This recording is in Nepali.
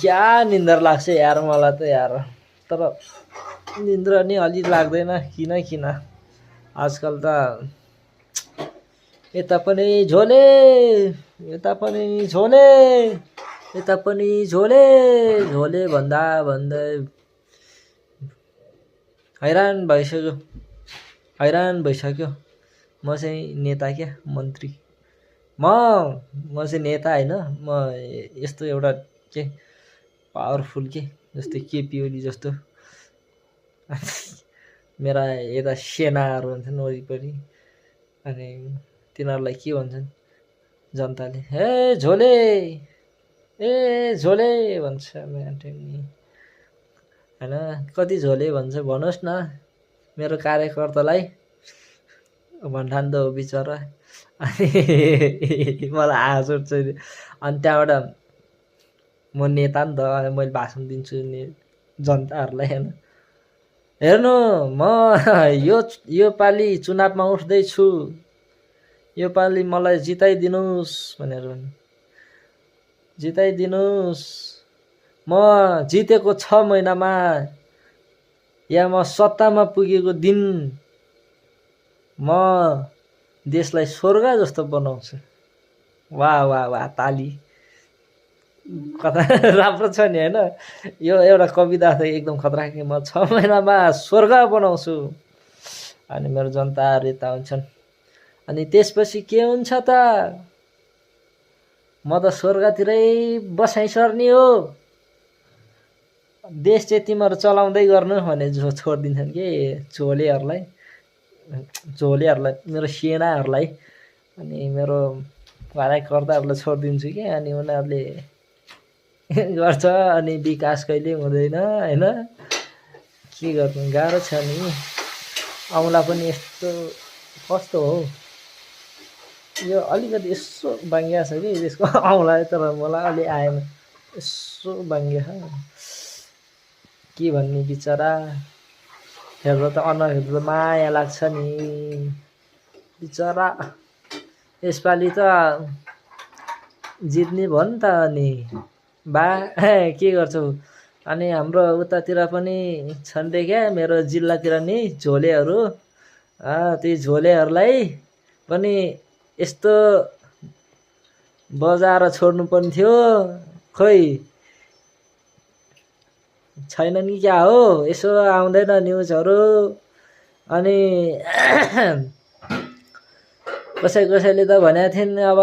क्या निन्द्रा लाग्छ यार मलाई त यार। तर निन्द्रा नि अलि लाग्दैन किन आजकल त यता पनि झोले यता पनि झोले यता पनि झोले झोले भन्दा भन्दै हैरान भइसक्यो। म चाहिँ नेता क्या, मन्त्री। म चाहिँ नेता होइन, म यस्तो एउटा के पावरफुल के जस्तै केपी ओली जस्तो। मेरा यता सेनाहरू हुन्छन् वरिपरि, अनि तिनीहरूलाई के भन्छन् जनताले, हे झोले ए झोले भन्छ म्याटेनी होइन। कति झोले भन्छ भन्नुहोस् न मेरो कार्यकर्तालाई, भन्ठान त हो बिचरा। अनि मलाई हाँस उठ्छ। अनि त्यहाँबाट म नेता नि त, मैले भाषण दिन्छु जनताहरूलाई होइन। हेर्नु म यो पालि चुनावमा उठ्दैछु, यो पालि मलाई जिताइदिनुहोस् भनेर जिताइदिनुहोस्। म जितेको 6 महिनामा या म सत्तामा पुगेको दिन म देशलाई स्वर्ग जस्तो बनाउँछु। वाह वाह वाह, ताली। कथा राम्रो छ नि होइन। यो एउटा कविता थियो एकदम खतरा कि म 6 महिनामा स्वर्ग बनाउँछु। अनि मेरो जनताहरू यता हुन्छन्। अनि त्यसपछि के हुन्छ त, म त स्वर्गतिरै बसाइ सर्ने हो, देश चाहिँ तिमीहरू चलाउँदै गर्नु भने छोडिदिन्छन् कि झोलेहरूलाई, मेरो सेनाहरूलाई अनि मेरो कार्यकर्ताहरूलाई छोडिदिन्छु कि। अनि उनीहरूले गर्छ। अनि विकास कहिले हुँदैन होइन। के गर्नु, गाह्रो छ नि। औँला पनि यस्तो कस्तो हो, यो अलिकति यसो बाङ्गिया छ कि त्यसको औँला, तर मलाई अलि आएन, यसो बाङ्गिया छ। के भन्ने बिचरा, हेर्दा त अनुहार हेर्दा त माया लाग्छ नि बिचरा। यसपालि त जित्ने भयो नि त। अनि बा के गर्छौ। अनि हाम्रो उतातिर पनि छन् रे क्या, मेरो जिल्लातिर नि झोलेहरू। ती झोलेहरूलाई पनि यस्तो बजाएर छोड्नु पर्ने थियो, खोइ छैनन् कि क्या हो। यसो आउँदैन न्युजहरू। अनि कसैले त भनेका थिइन् अब